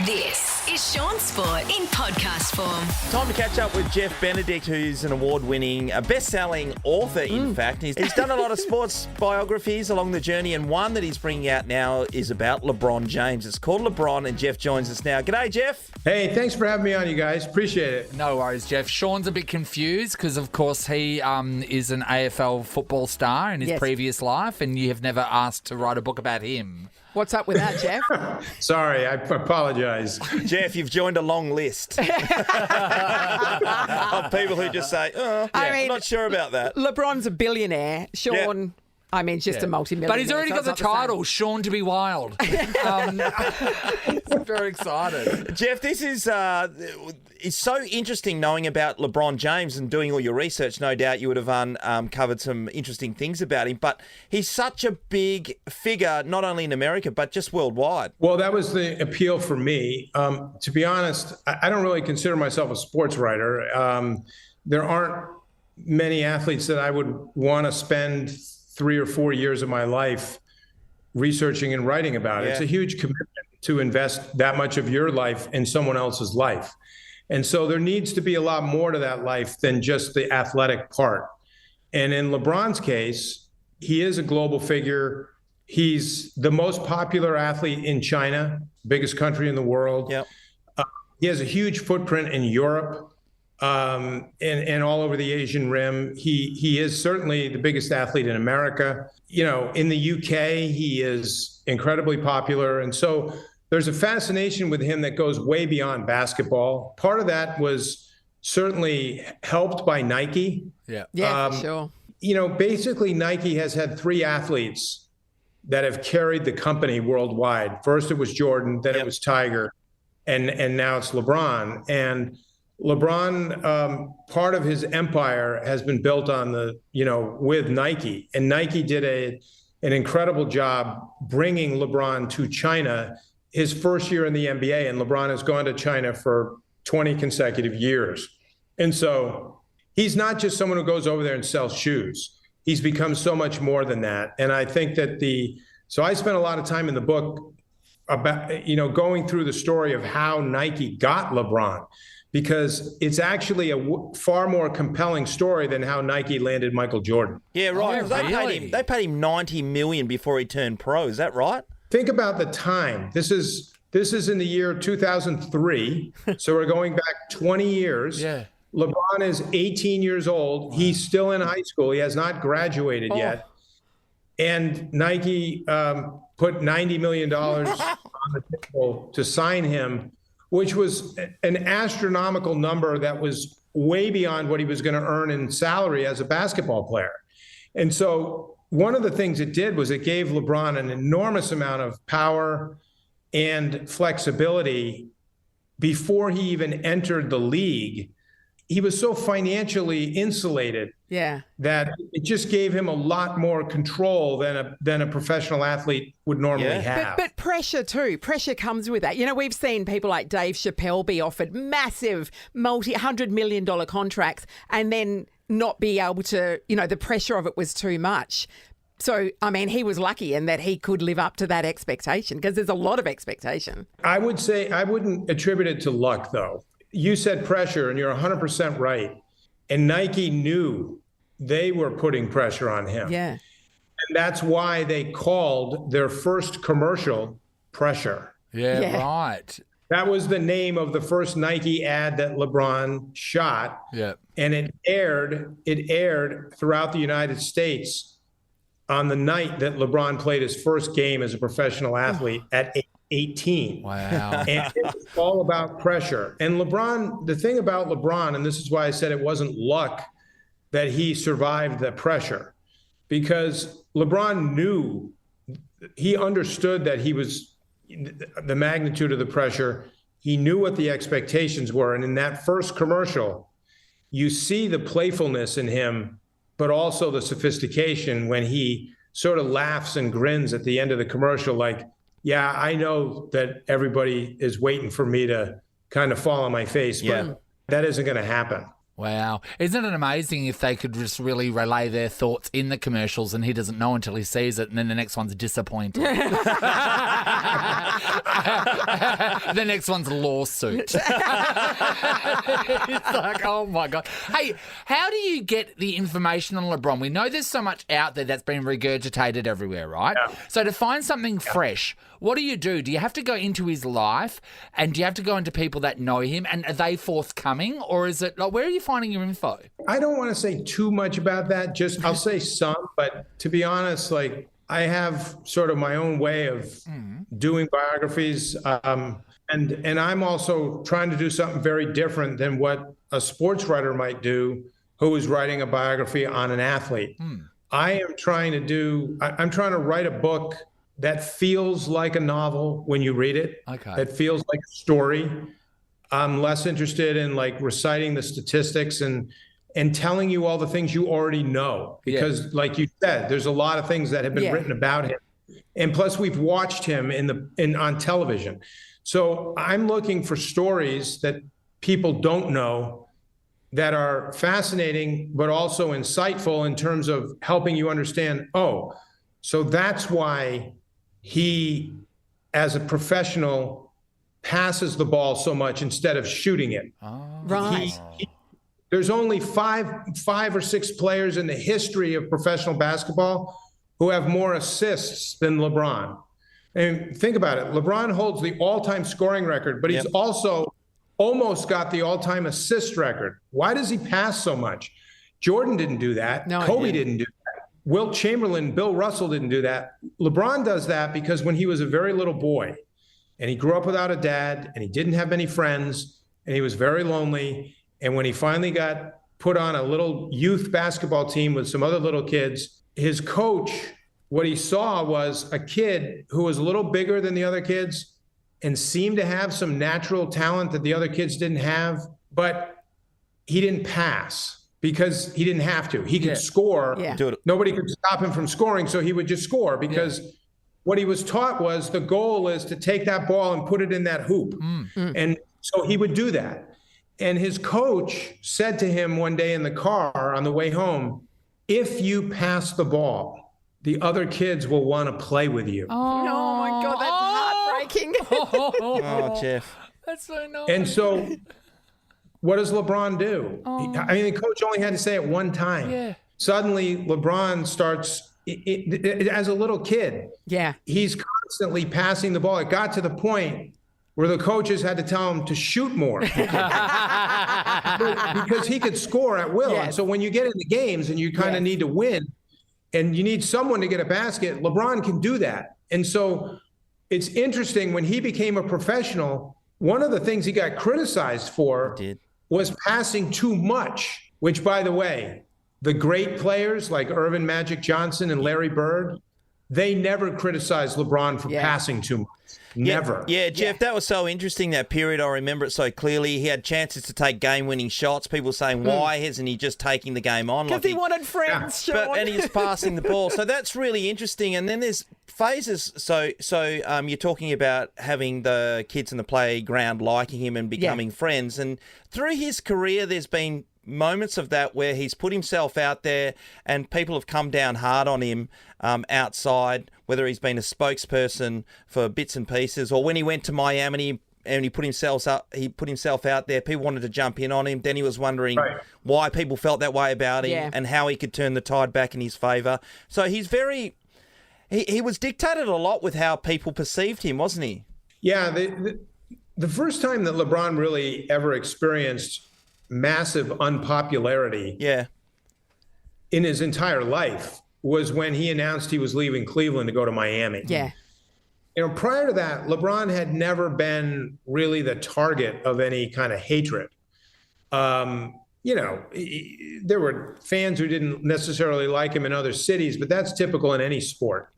This is Shaun Sport in podcast form. Time to catch up with Jeff Benedict, who's an award-winning, best-selling author, in fact. He's done a lot of sports biographies along the journey, and one that he's bringing out now is about LeBron James. It's called LeBron, and Jeff joins us now. G'day, Jeff. Hey, thanks for having me on, you guys. Appreciate it. No worries, Jeff. Shaun's a bit confused because, of course, he is an AFL football star in his previous life, and you have never asked to write a book about him. What's up with that, Jeff? Sorry, I apologize. Jeff, you've joined a long list of people who just say, I'm not sure about that. LeBron's a billionaire. Shaun, I mean, just a multi-millionaire. But he's already got the title, Shaun to be Wild. Very excited. Jeff, this is it's so interesting knowing about LeBron James and doing all your research. No doubt you would have uncovered some interesting things about him, but he's such a big figure, not only in America, but just worldwide. Well, that was the appeal for me. To be honest, I don't really consider myself a sports writer. There aren't many athletes that I would want to spend 3 or 4 years of my life researching and writing about. It's a huge commitment to invest that much of your life in someone else's life. And so there needs to be a lot more to that life than just the athletic part. And in LeBron's case, he is a global figure. He's the most popular athlete in China, biggest country in the world. Yep. He has a huge footprint in Europe and all over the Asian Rim. He is certainly the biggest athlete in America. You know, in the UK, he is incredibly popular. And so there's a fascination with him that goes way beyond basketball. Part of that was certainly helped by Nike. Yeah, for sure. You know, basically Nike has had 3 athletes that have carried the company worldwide. First it was Jordan, then it was Tiger, and now it's LeBron. And LeBron, part of his empire has been built on with Nike. And Nike did an incredible job bringing LeBron to China his first year in the NBA. And LeBron has gone to China for 20 consecutive years. And so he's not just someone who goes over there and sells shoes. He's become so much more than that. And I think that so I spent a lot of time in the book about, going through the story of how Nike got LeBron, because it's actually a far more compelling story than how Nike landed Michael Jordan. Yeah, right. Oh, They paid him $90 million before he turned pro. Is that right? Think about the time. This is in the year 2003. So we're going back 20 years. Yeah. LeBron is 18 years old. Wow. He's still in high school. He has not graduated yet. And Nike put $90 million on the table to sign him, which was an astronomical number that was way beyond what he was going to earn in salary as a basketball player. And so one of the things it did was it gave LeBron an enormous amount of power and flexibility before he even entered the league. He was so financially insulated that it just gave him a lot more control than a professional athlete would normally have. But pressure too. Pressure comes with that. You know, we've seen people like Dave Chappelle be offered massive $100 million contracts and then not be able to, the pressure of it was too much. So, I mean, he was lucky in that he could live up to that expectation, because there's a lot of expectation. I would say I wouldn't attribute it to luck, though. You said pressure, and you're 100% right. And Nike knew they were putting pressure on him. Yeah. And that's why they called their first commercial Pressure. Yeah, right. That was the name of the first Nike ad that LeBron shot. Yeah. And it aired throughout the United States on the night that LeBron played his first game as a professional athlete at 18. Wow. And it's all about pressure. And LeBron, the thing about LeBron, and this is why I said it wasn't luck that he survived the pressure, because LeBron he understood that he was the magnitude of the pressure. He knew what the expectations were. And in that first commercial, you see the playfulness in him, but also the sophistication when he sort of laughs and grins at the end of the commercial, like, yeah, I know that everybody is waiting for me to kind of fall on my face, but that isn't going to happen. Wow. Isn't it amazing if they could just really relay their thoughts in the commercials and he doesn't know until he sees it and then the next one's disappointed? The next one's lawsuit. It's like, oh my God. Hey, how do you get the information on LeBron? We know there's so much out there that's been regurgitated everywhere, right? Yeah. So to find something fresh, what do you do? Do you have to go into his life and do you have to go into people that know him and are they forthcoming or is it like, where are you finding your info? I don't want to say too much about that. I'll say some, but to be honest, like I have sort of my own way of doing biographies. And I'm also trying to do something very different than what a sports writer might do who is writing a biography on an athlete. I'm trying to write a book that feels like a novel when you read it. Okay. That feels like a story. I'm less interested in like reciting the statistics and telling you all the things you already know. Because like you said, there's a lot of things that have been written about him. And plus we've watched him on television. So I'm looking for stories that people don't know that are fascinating, but also insightful in terms of helping you understand, so that's why he, as a professional, passes the ball so much instead of shooting it. Right. There's only five or six players in the history of professional basketball who have more assists than LeBron. And think about it. LeBron holds the all-time scoring record, but he's also almost got the all-time assist record. Why does he pass so much? Jordan didn't do that. No, Kobe didn't do that. Wilt Chamberlain, Bill Russell didn't do that. LeBron does that because when he was a very little boy and he grew up without a dad and he didn't have many friends and he was very lonely. And when he finally got put on a little youth basketball team with some other little kids, his coach, what he saw was a kid who was a little bigger than the other kids and seemed to have some natural talent that the other kids didn't have, but he didn't pass because he didn't have to. He could score. Yeah. Nobody could stop him from scoring, so he would just score because what he was taught was the goal is to take that ball and put it in that hoop. And so he would do that. And his coach said to him one day in the car on the way home, if you pass the ball, the other kids will want to play with you. Oh my God, that's heartbreaking. Oh, Jeff. That's so nice. And so what does LeBron do? I mean, the coach only had to say it one time. Yeah. Suddenly, LeBron starts, as a little kid, he's constantly passing the ball. It got to the point where the coaches had to tell him to shoot more because he could score at will. Yes. And so when you get into games and you kind of need to win and you need someone to get a basket, LeBron can do that. And so it's interesting, when he became a professional, one of the things he got criticized for was passing too much, which, by the way, the great players like Irvin Magic Johnson and Larry Bird, they never criticized LeBron for passing too much. Never. Yeah, Jeff, that was so interesting, that period. I remember it so clearly. He had chances to take game-winning shots. People saying, why isn't he just taking the game on? Because he wanted friends, Shaun. And he's passing the ball. So that's really interesting. And then there's phases. So you're talking about having the kids in the playground liking him and becoming friends. And through his career, there's been moments of that where he's put himself out there and people have come down hard on him outside, whether he's been a spokesperson for bits and pieces or when he went to Miami and he put himself out there, people wanted to jump in on him. Then he was wondering why people felt that way about him and how he could turn the tide back in his favor. So he's he was dictated a lot with how people perceived him, wasn't he? Yeah. The first time that LeBron really ever experienced massive unpopularity in his entire life was when he announced he was leaving Cleveland to go to Miami. Yeah. You know, prior to that, LeBron had never been really the target of any kind of hatred. There were fans who didn't necessarily like him in other cities, but that's typical in any sport.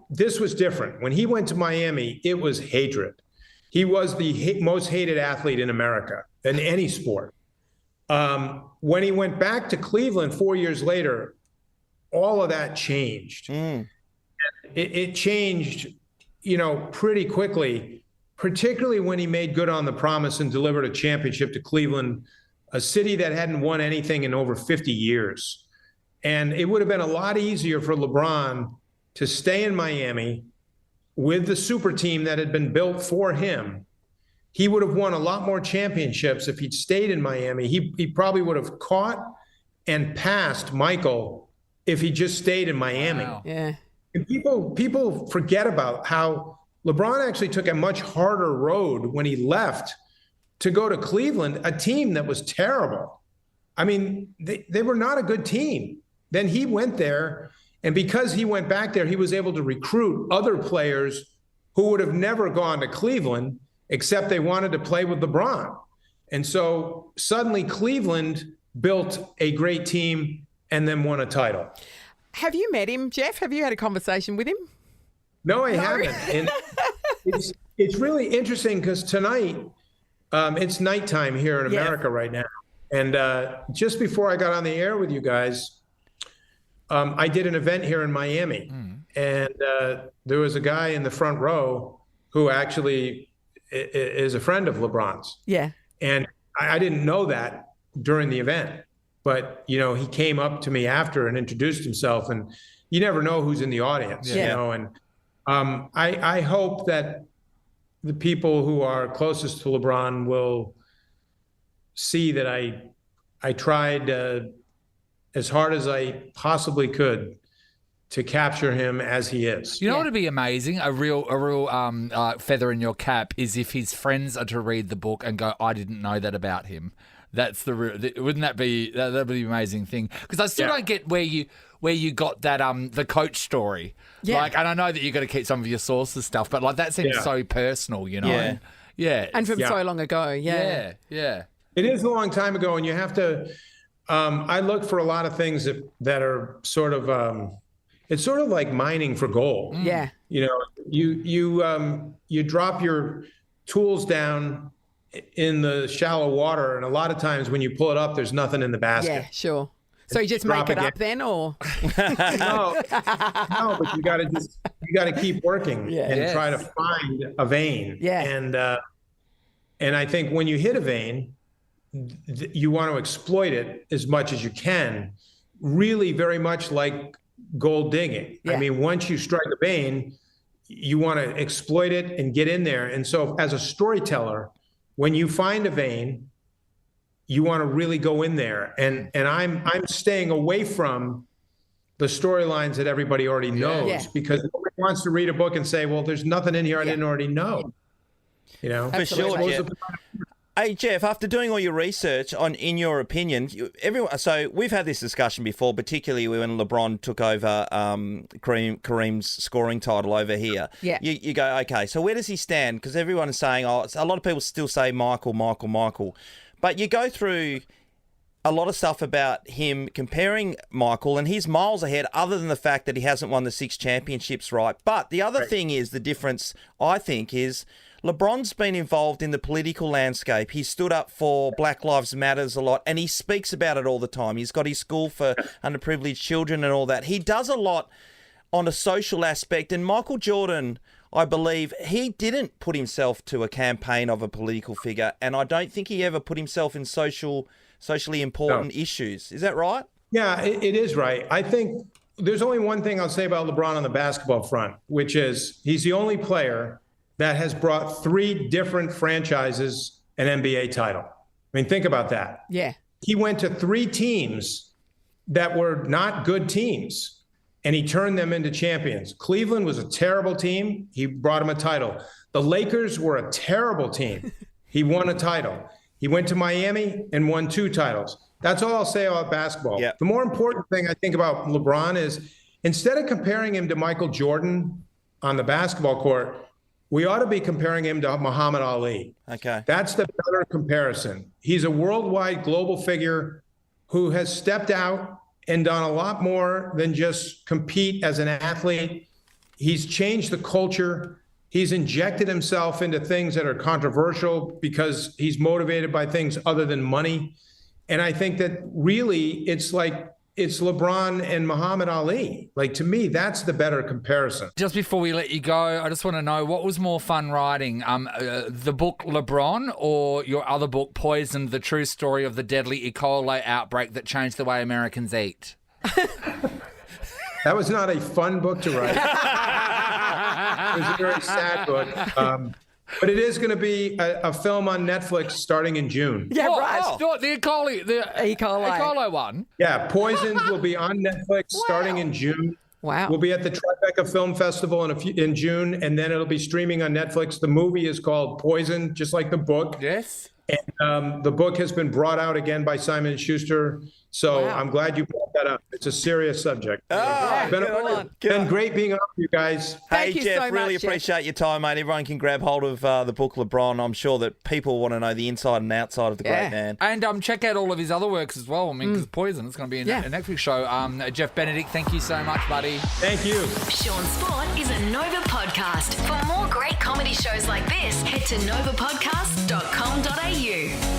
This was different. When he went to Miami, it was hatred. He was the most hated athlete in America in any sport. When he went back to Cleveland 4 years later, all of that changed. It changed, pretty quickly, particularly when he made good on the promise and delivered a championship to Cleveland a city that hadn't won anything in over 50 years. And it would have been a lot easier for LeBron to stay in Miami with the super team that had been built for him. He would have won a lot more championships if he'd stayed in Miami. He probably would have caught and passed Michael if he just stayed in Miami. Wow. Yeah. And people forget about how LeBron actually took a much harder road when he left to go to Cleveland, a team that was terrible. I mean, they were not a good team. Then he went there, and because he went back there, he was able to recruit other players who would have never gone to Cleveland, except they wanted to play with LeBron. And so suddenly Cleveland built a great team and then won a title. Have you met him, Jeff? Have you had a conversation with him? No, I haven't. And it's really interesting because tonight, it's nighttime here in America right now. And just before I got on the air with you guys, I did an event here in Miami. And there was a guy in the front row who actually is a friend of LeBron's. Yeah. And I didn't know that during the event. But, you know, he came up to me after and introduced himself. And you never know who's in the audience, you know. And I hope that the people who are closest to LeBron will see that I tried as hard as I possibly could to capture him as he is. You know what would be amazing? A real feather in your cap is if his friends are to read the book and go, I didn't know that about him. That's wouldn't that be that'd be an amazing thing? Because I still don't get where you got that the coach story. Yeah. Like, and I know that you got to keep some of your sources stuff, but like that seems so personal, you know. Yeah. And from so long ago. Yeah. It is a long time ago, and you have to. I look for a lot of things that are sort of. It's sort of like mining for gold. Yeah. You know, you drop your tools down in the shallow water, and a lot of times when you pull it up, there's nothing in the basket. Yeah, sure. So you just make it up then, or no, but you got to keep working and try to find a vein. Yeah. And I think when you hit a vein, you want to exploit it as much as you can. Really, very much like gold digging. Yeah. I mean, once you strike a vein, you want to exploit it and get in there. And so, as a storyteller, when you find a vein, you want to really go in there. And I'm staying away from the storylines that everybody already knows because nobody wants to read a book and say, well, there's nothing in here I didn't already know. You know? For sure, Jeff. Hey, Jeff, after doing all your research in your opinion, so we've had this discussion before, particularly when LeBron took over Kareem's scoring title over here. Yeah. You go, okay, so where does he stand? Because everyone is saying, a lot of people still say Michael. But you go through a lot of stuff about him comparing Michael, and he's miles ahead other than the fact that he hasn't won the 6 championships, right? But the other thing is, the difference, I think, is LeBron's been involved in the political landscape. He stood up for Black Lives Matters a lot, and he speaks about it all the time. He's got his school for underprivileged children and all that. He does a lot on a social aspect, and Michael Jordan, I believe, he didn't put himself to a campaign of a political figure, and I don't think he ever put himself in socially important issues. Is that right? Yeah, it is right. I think there's only one thing I'll say about LeBron on the basketball front, which is he's the only player that has brought 3 different franchises an NBA title. I mean, think about that. Yeah. He went to 3 teams that were not good teams, and he turned them into champions. Cleveland was a terrible team. He brought him a title. The Lakers were a terrible team. He won a title. He went to Miami and won 2 titles. That's all I'll say about basketball. Yep. The more important thing I think about LeBron is instead of comparing him to Michael Jordan on the basketball court, we ought to be comparing him to Muhammad Ali. Okay. That's the better comparison. He's a worldwide global figure who has stepped out and done a lot more than just compete as an athlete. He's changed the culture. He's injected himself into things that are controversial because he's motivated by things other than money. And I think that really it's like it's LeBron and Muhammad Ali. Like, to me, that's the better comparison. Just before we let you go, I just want to know, what was more fun writing, the book LeBron or your other book, Poisoned, the true story of the deadly E. coli outbreak that changed the way Americans eat? That was not a fun book to write. It was a very sad book. But it is going to be a film on Netflix starting in June. Yeah, right. The E. coli, the E. coli. E. coli one. Yeah, Poisoned will be on Netflix starting in June. Wow. We'll be at the Tribeca Film Festival in June, and then it'll be streaming on Netflix. The movie is called Poison, just like the book. Yes. And the book has been brought out again by Simon & Schuster. So Wow. I'm glad you brought that up. It's a serious subject. Good Been great being on with you guys. Thank you Jeff, so really much, Jeff. appreciate your time, mate. Everyone can grab hold of the book LeBron. I'm sure that people want to know the inside and outside of the great man. And check out all of his other works as well. I mean, because Poison, it's going to be a Netflix show. Jeff Benedict, thank you so much, buddy. Thank you. Shaun Sport is a Nova podcast. For more great comedy shows like this, head to novapodcast.com.au.